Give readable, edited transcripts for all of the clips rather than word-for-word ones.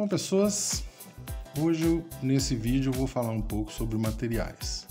Bom, pessoas, hoje nesse vídeo eu vou falar um pouco sobre materiais.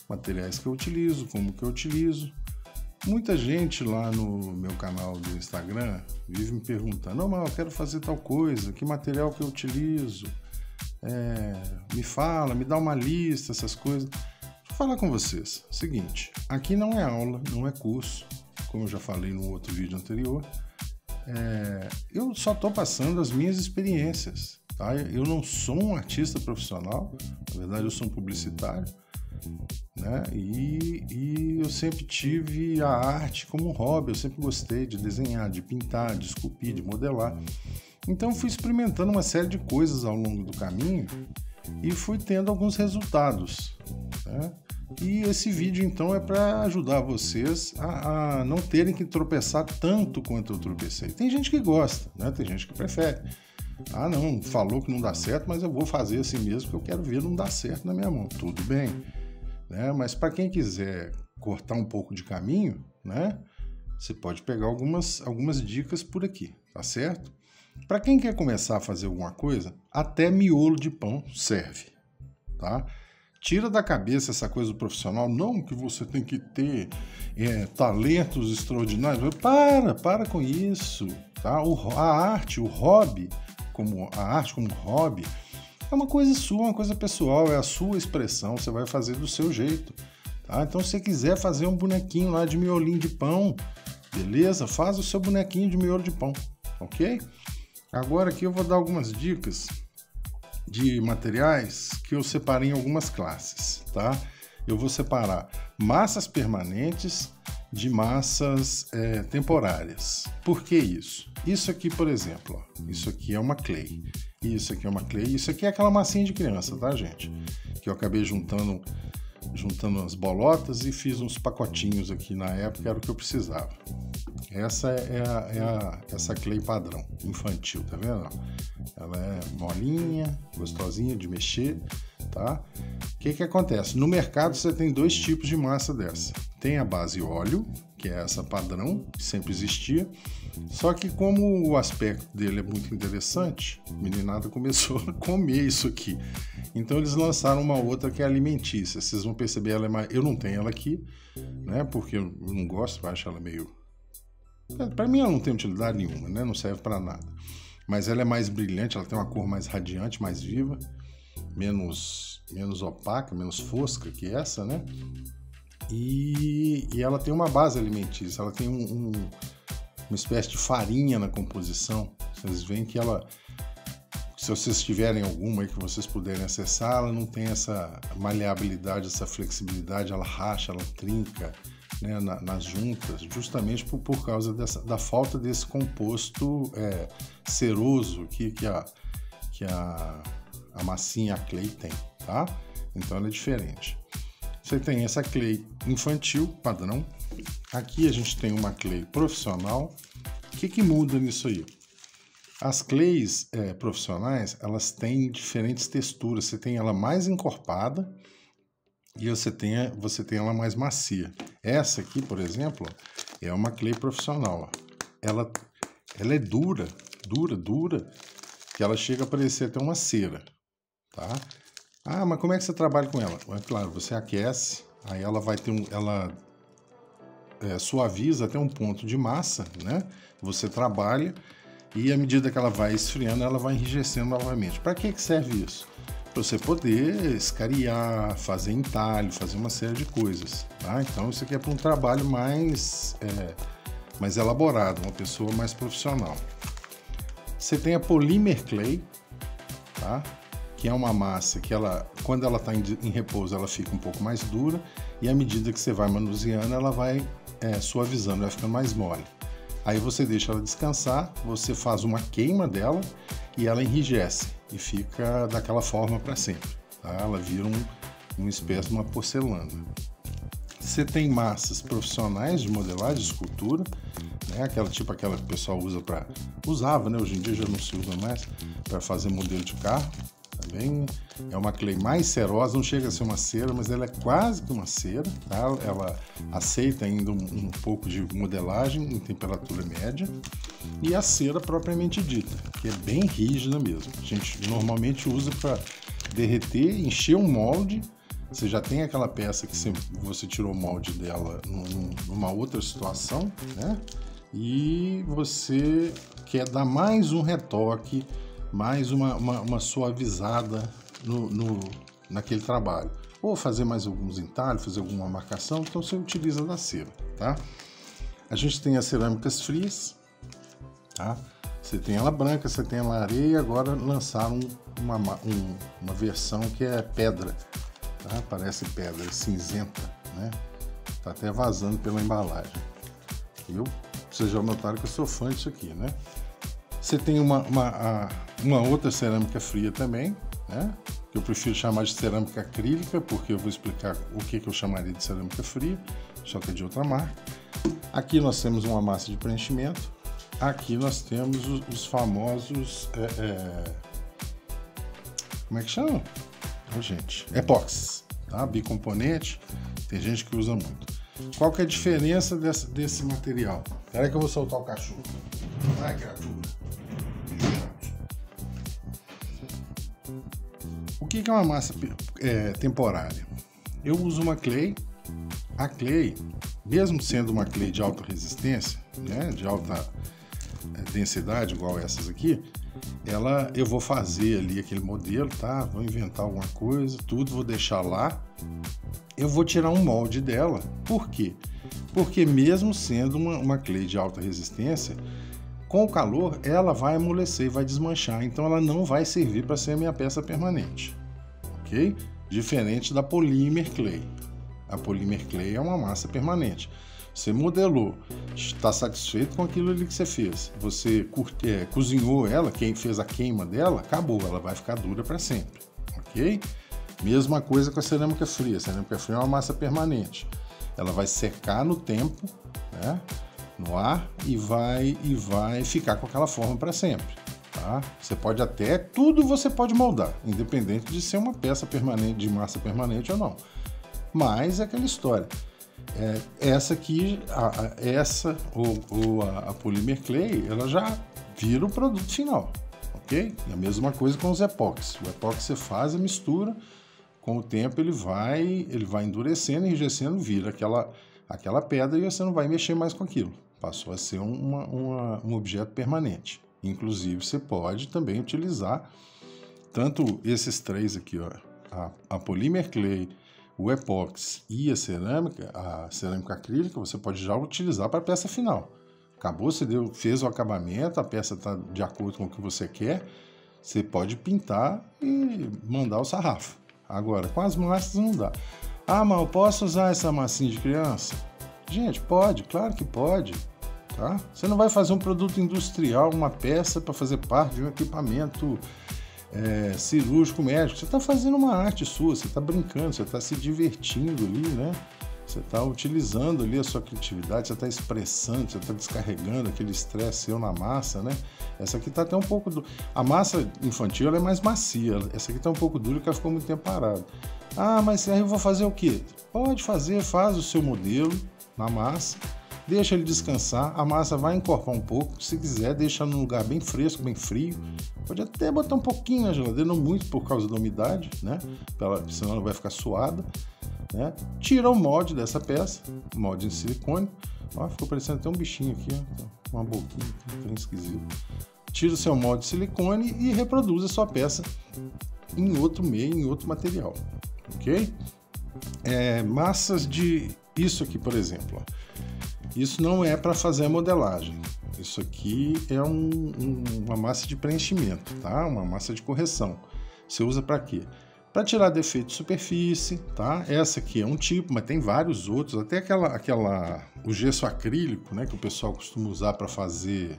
Materiais que eu utilizo, como que eu utilizo. Muita gente lá no meu canal do Instagram vive me perguntando: não, mas eu quero fazer tal coisa, que material que eu utilizo? Me fala, me dá uma lista, essas coisas. Deixa eu falar com vocês. Seguinte, aqui não é aula, não é curso, como eu já falei no outro vídeo anterior. Eu só estou passando as minhas experiências, tá? Eu não sou um artista profissional, na verdade eu sou um publicitário, né? E eu sempre tive a arte como um hobby, eu sempre gostei de desenhar, de pintar, de esculpir, de modelar. Então fui experimentando uma série de coisas ao longo do caminho e fui tendo alguns resultados, né? E esse vídeo então é para ajudar vocês a não terem que tropeçar tanto quanto eu tropecei. Tem gente que gosta, né? Tem gente que prefere. Ah, não, falou que não dá certo, mas eu vou fazer assim mesmo, que eu quero ver não dar certo na minha mão. Tudo bem, né? Mas para quem quiser cortar um pouco de caminho, né? Você pode pegar algumas dicas por aqui, tá certo? Para quem quer começar a fazer alguma coisa, até miolo de pão serve, tá? Tira da cabeça essa coisa do profissional, não que você tem que ter talentos extraordinários. Para com isso, tá? A arte como hobby, é uma coisa sua, uma coisa pessoal, é a sua expressão, você vai fazer do seu jeito, tá? Então, se você quiser fazer um bonequinho lá de miolinho de pão, beleza? Faz o seu bonequinho de miolo de pão, ok? Agora aqui eu vou dar algumas dicas de materiais que eu separei em algumas classes, tá? Eu vou separar massas permanentes de massas temporárias. Por que isso? Isso aqui, por exemplo, ó, isso aqui é uma clay, isso aqui é uma clay, isso aqui é aquela massinha de criança, tá, gente? Que eu acabei juntando as bolotas e fiz uns pacotinhos aqui na época, era o que eu precisava. Essa essa clay padrão, infantil, tá vendo? Ela é molinha, gostosinha de mexer, tá? O que acontece? No mercado você tem dois tipos de massa dessa. Tem a base óleo, que é essa padrão, que sempre existia, só que como o aspecto dele é muito interessante, a meninada começou a comer isso aqui. Então eles lançaram uma outra que é alimentícia. Vocês vão perceber, eu não tenho ela aqui, né? Porque eu não gosto, eu acho ela meio... Para mim ela não tem utilidade nenhuma, né? Não serve para nada. Mas ela é mais brilhante, ela tem uma cor mais radiante, mais viva, menos opaca, menos fosca que essa, né? E ela tem uma base alimentícia, ela tem uma espécie de farinha na composição. Vocês veem que ela, se vocês tiverem alguma aí que vocês puderem acessar, ela não tem essa maleabilidade, essa flexibilidade, ela racha, ela trinca, né, nas juntas, justamente por causa da falta desse composto ceroso que a massinha, a clay tem, tá? Então ela é diferente. Você tem essa clay infantil, padrão. Aqui a gente tem uma clay profissional. O que muda nisso aí? As clays profissionais, elas têm diferentes texturas. Você tem ela mais encorpada e você tem ela mais macia. Essa aqui, por exemplo, é uma clay profissional. Ela é dura, que ela chega a parecer até uma cera, tá? Ah, mas como é que você trabalha com ela? É claro, você aquece, aí ela vai ter ela suaviza até um ponto de massa, né? Você trabalha e à medida que ela vai esfriando, ela vai enrijecendo novamente. Para que serve isso? Para você poder escariar, fazer entalhe, fazer uma série de coisas, tá? Então isso aqui é para um trabalho mais elaborado, uma pessoa mais profissional. Você tem a polymer clay, tá? Que é uma massa que quando ela está em repouso, ela fica um pouco mais dura e à medida que você vai manuseando, ela vai suavizando, vai ficando mais mole. Aí você deixa ela descansar, você faz uma queima dela e ela enrijece e fica daquela forma para sempre, tá? Ela vira uma espécie de uma porcelana. Você tem massas profissionais de modelagem, de escultura, né? Aquela que o pessoal usava, né? Hoje em dia já não se usa mais, para fazer modelo de carro. Também é uma clay mais cerosa, não chega a ser uma cera, mas ela é quase que uma cera, tá? Ela aceita ainda um pouco de modelagem em temperatura média. e a cera propriamente dita, que é bem rígida mesmo. A gente normalmente usa para derreter, encher um molde. Você já tem aquela peça que você tirou o molde dela numa outra situação, né? E você quer dar mais um retoque, mais uma suavizada naquele trabalho. Ou fazer mais alguns entalhes, fazer alguma marcação, então você utiliza da cera, tá? A gente tem as cerâmicas frias, tá? Você tem ela branca, você tem ela areia, agora lançaram uma versão que é pedra, tá? Parece pedra, cinzenta, né? Tá até vazando pela embalagem. Vocês já notaram que eu sou fã disso aqui, né? Você tem uma outra cerâmica fria também, né? Eu prefiro chamar de cerâmica acrílica, porque eu vou explicar o que eu chamaria de cerâmica fria, só que é de outra marca. Aqui nós temos uma massa de preenchimento. Aqui nós temos os famosos... como é que chama? Gente, epóxis, tá? Bicomponente, tem gente que usa muito. Qual que é a diferença desse material? Espera que eu vou soltar o cachorro. Vai, criatura. O que é uma massa temporária? Eu uso uma clay. A clay, mesmo sendo uma clay de alta resistência, né, de alta densidade, igual essas aqui, eu vou fazer ali aquele modelo, tá? Vou inventar alguma coisa, tudo, vou deixar lá. Eu vou tirar um molde dela. Por quê? Porque mesmo sendo uma clay de alta resistência, com o calor ela vai amolecer, vai desmanchar, então ela não vai servir para ser a minha peça permanente, ok? Diferente da polymer clay. A polymer clay é uma massa permanente. Você modelou, está satisfeito com aquilo ali que você fez, você cozinhou ela, quem fez a queima dela, acabou, ela vai ficar dura para sempre, ok? Mesma coisa com a cerâmica fria. A cerâmica fria é uma massa permanente. Ela vai secar no tempo, né, no ar, e vai ficar com aquela forma para sempre, tá? Você pode tudo você pode moldar, independente de ser uma peça permanente, de massa permanente ou não. Mas é aquela história. Essa aqui, a polymer clay, ela já vira o produto final, ok? E a mesma coisa com os epóxis. O epóxi você faz a mistura, com o tempo ele vai endurecendo, enrijecendo, vira aquela pedra e você não vai mexer mais com aquilo. Passou a ser um objeto permanente. Inclusive, você pode também utilizar tanto esses três aqui, ó, a polymer clay, o epóxi e a cerâmica acrílica, você pode já utilizar para a peça final. Acabou, você fez o acabamento, a peça está de acordo com o que você quer, você pode pintar e mandar o sarrafo. Agora, com as massas não dá. Ah, mas eu posso usar essa massinha de criança? Gente, pode, claro que pode. Tá? Você não vai fazer um produto industrial, uma peça para fazer parte de um equipamento cirúrgico, médico. Você está fazendo uma arte sua, você está brincando, você está se divertindo ali, né? Você está utilizando ali a sua criatividade, você está expressando, você está descarregando aquele estresse seu na massa, né? Essa aqui está até um pouco... A massa infantil ela é mais macia, essa aqui está um pouco dura porque ela ficou muito tempo parada. Ah, mas aí eu vou fazer o quê? Pode fazer, faz o seu modelo na massa, deixa ele descansar, a massa vai encorpar um pouco, se quiser deixa num lugar bem fresco, bem frio, pode até botar um pouquinho na geladeira, não muito por causa da umidade, né? Senão ela vai ficar suada, né? Tira o molde dessa peça, molde em silicone, ó, ficou parecendo até um bichinho aqui, ó, uma boquinha, bem esquisito. Tira o seu molde de silicone e reproduz a sua peça em outro meio, em outro material, ok? Massas de... Isso aqui, por exemplo, ó. Isso não é para fazer a modelagem. Isso aqui é uma massa de preenchimento, tá? Uma massa de correção. Você usa para quê? Para tirar defeito de superfície, tá? Essa aqui é um tipo, mas tem vários outros. Até o gesso acrílico, né? Que o pessoal costuma usar para fazer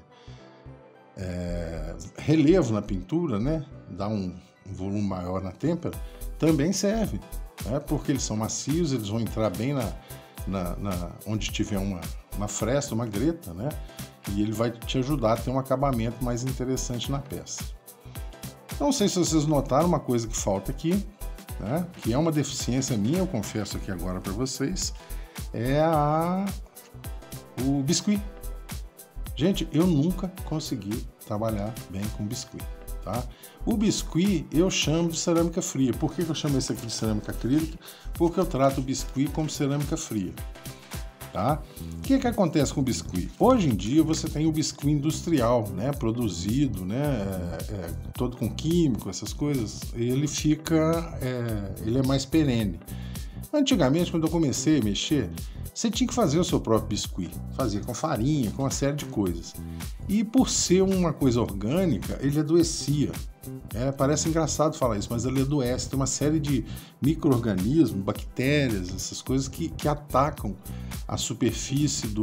relevo na pintura, né? Dar um volume maior na têmpera, também serve, né? Porque eles são macios, eles vão entrar bem onde tiver uma fresta, uma greta, né? E ele vai te ajudar a ter um acabamento mais interessante na peça. Não sei se vocês notaram uma coisa que falta aqui, né? Que é uma deficiência minha, eu confesso aqui agora para vocês, o biscuit. Gente, eu nunca consegui trabalhar bem com biscuit, tá? O biscuit eu chamo de cerâmica fria. Por que eu chamo esse aqui de cerâmica acrílica? Porque eu trato o biscuit como cerâmica fria, tá? O que acontece com o biscuit? Hoje em dia você tem o biscuit industrial, né? Produzido, né? Todo com químico, essas coisas. Ele ele é mais perene. Antigamente, quando eu comecei a mexer, você tinha que fazer o seu próprio biscuit. Fazia com farinha, com uma série de coisas. E por ser uma coisa orgânica, ele adoecia. Parece engraçado falar isso, mas ele adoece. Tem uma série de micro-organismos, bactérias, essas coisas que atacam a superfície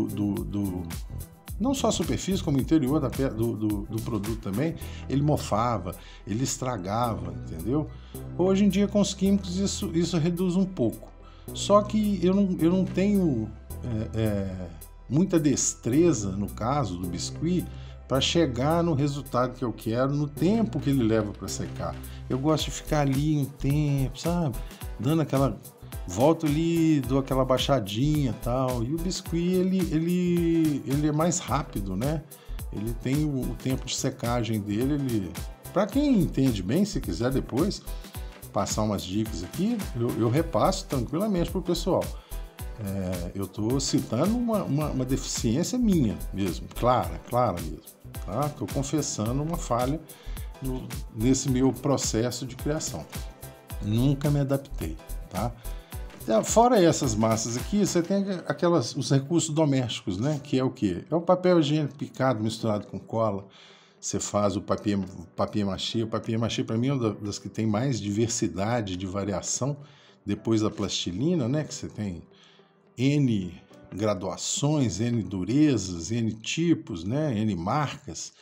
não só a superfície, como o interior do produto também. Ele mofava, ele estragava, entendeu? Hoje em dia, com os químicos, isso reduz um pouco. Só que eu não tenho muita destreza, no caso do biscuit, para chegar no resultado que eu quero, no tempo que ele leva para secar. Eu gosto de ficar ali um tempo, sabe? Dando aquela volta ali, dou aquela baixadinha e tal. E o biscuit, ele é mais rápido, né? Ele tem o tempo de secagem dele. Para quem entende bem, se quiser depois passar umas dicas aqui, eu repasso tranquilamente para o pessoal. Eu estou citando uma deficiência minha mesmo, clara mesmo, tá? Estou confessando uma falha nesse meu processo de criação. Nunca me adaptei, tá? Fora essas massas aqui, você tem os recursos domésticos, né? Que é o quê? É o papel higiênico picado misturado com cola. Você faz o papier mâché. O papier mâché, para mim, é uma das que tem mais diversidade de variação depois da plastilina, né? Que você tem N graduações, N durezas, N tipos, né? N marcas.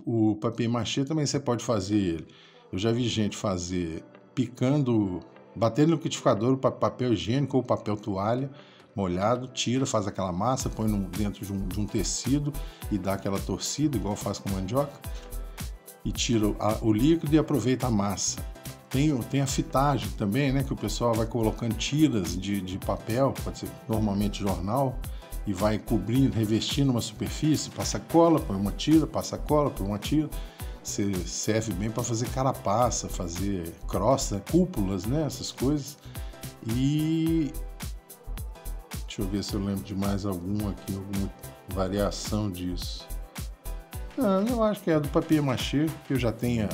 O papier mâché também você pode fazer ele. Eu já vi gente fazer picando, batendo no liquidificador o papel higiênico ou papel toalha molhado, tira, faz aquela massa, põe dentro de um tecido e dá aquela torcida, igual faz com mandioca, e tira o líquido e aproveita a massa. Tem a fitagem também, né, que o pessoal vai colocando tiras de papel, pode ser normalmente jornal, e vai cobrindo, revestindo uma superfície, passa cola, põe uma tira, passa cola, põe uma tira. Serve bem para fazer carapaça, fazer crosta, cúpulas, né, essas coisas. E deixa eu ver se eu lembro de mais alguma variação disso. Não, eu acho que é do papier mâché, que eu já tenha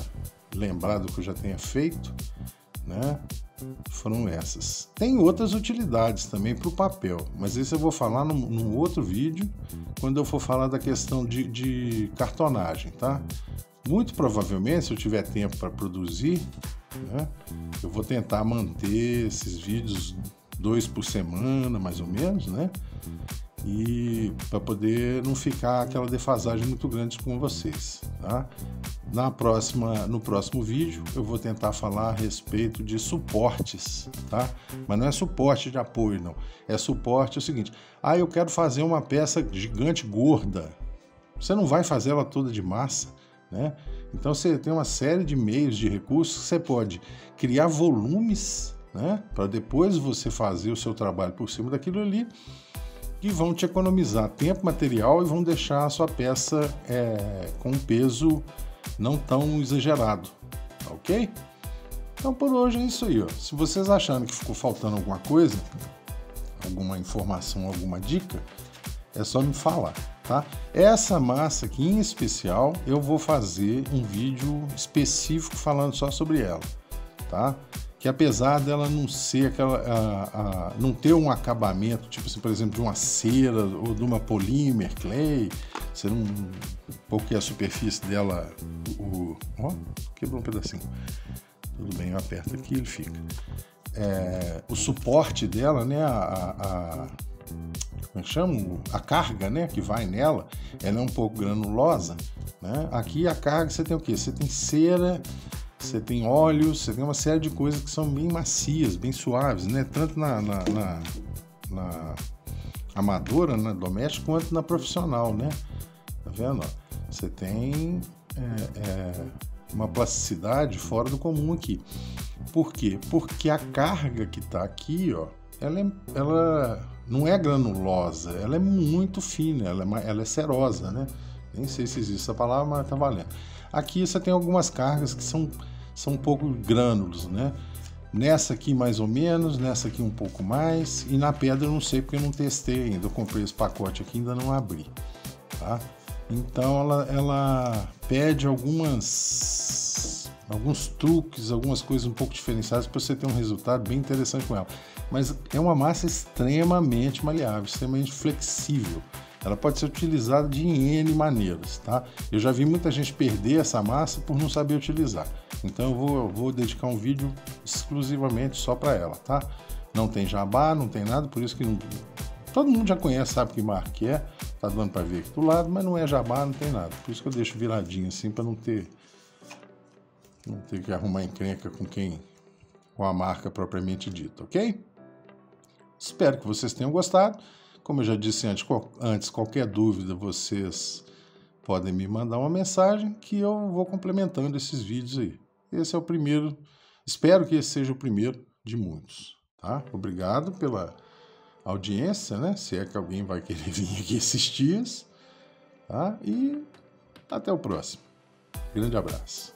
lembrado, que eu já tenha feito, né? Foram essas. Tem outras utilidades também para o papel, mas isso eu vou falar num outro vídeo, quando eu for falar da questão de cartonagem, tá? Muito provavelmente, se eu tiver tempo para produzir, né, eu vou tentar manter esses vídeos 2 por semana, mais ou menos, né? E para poder não ficar aquela defasagem muito grande com vocês, tá? No próximo vídeo eu vou tentar falar a respeito de suportes, tá? Mas não é suporte de apoio, não. É suporte o seguinte: eu quero fazer uma peça gigante gorda. Você não vai fazer ela toda de massa, né? Então você tem uma série de meios, de recursos que você pode criar volumes, né, para depois você fazer o seu trabalho por cima daquilo ali, que vão te economizar tempo, material e vão deixar a sua peça com um peso não tão exagerado, tá ok? Então por hoje é isso aí, ó. Se vocês acharem que ficou faltando alguma coisa, alguma informação, alguma dica, é só me falar, tá? Essa massa aqui em especial, eu vou fazer um vídeo específico falando só sobre ela, tá? Que apesar dela não ser não ter um acabamento, tipo assim, por exemplo, de uma cera ou de uma polímer, clay, porque a superfície dela, quebrou um pedacinho. Tudo bem, eu aperto aqui e ele fica. O suporte dela, né, como é que chama? A carga, né, que vai nela, ela é um pouco granulosa, né? Aqui a carga você tem o quê? Você tem cera, você tem óleo, você tem uma série de coisas que são bem macias, bem suaves, né? Tanto na amadora, na doméstica, quanto na profissional, né? Tá vendo? Você tem uma plasticidade fora do comum aqui. Por quê? Porque a carga que está aqui, ó, ela não é granulosa, ela é muito fina, ela é cerosa, né? Nem sei se existe essa palavra, mas tá valendo. Aqui você tem algumas cargas que são um pouco grânulos, né? Nessa aqui mais ou menos, nessa aqui um pouco mais, e na pedra eu não sei porque eu não testei ainda, eu comprei esse pacote aqui e ainda não abri, tá? Então ela pede alguns truques, algumas coisas um pouco diferenciadas para você ter um resultado bem interessante com ela. Mas é uma massa extremamente maleável, extremamente flexível. Ela pode ser utilizada de N maneiras, tá? Eu já vi muita gente perder essa massa por não saber utilizar. Então eu vou dedicar um vídeo exclusivamente só para ela, tá? Não tem jabá, não tem nada, por isso que todo mundo já conhece, sabe que marca que é. Tá dando para ver aqui do lado, mas não é jabá, não tem nada. Por isso que eu deixo viradinho assim para não ter que arrumar encrenca com a marca propriamente dita, ok? Espero que vocês tenham gostado. Como eu já disse antes, qualquer dúvida vocês podem me mandar uma mensagem que eu vou complementando esses vídeos aí. Esse é o primeiro, espero que esse seja o primeiro de muitos, tá? Obrigado pela audiência, né? Se é que alguém vai querer vir aqui esses dias, tá? E até o próximo. Grande abraço.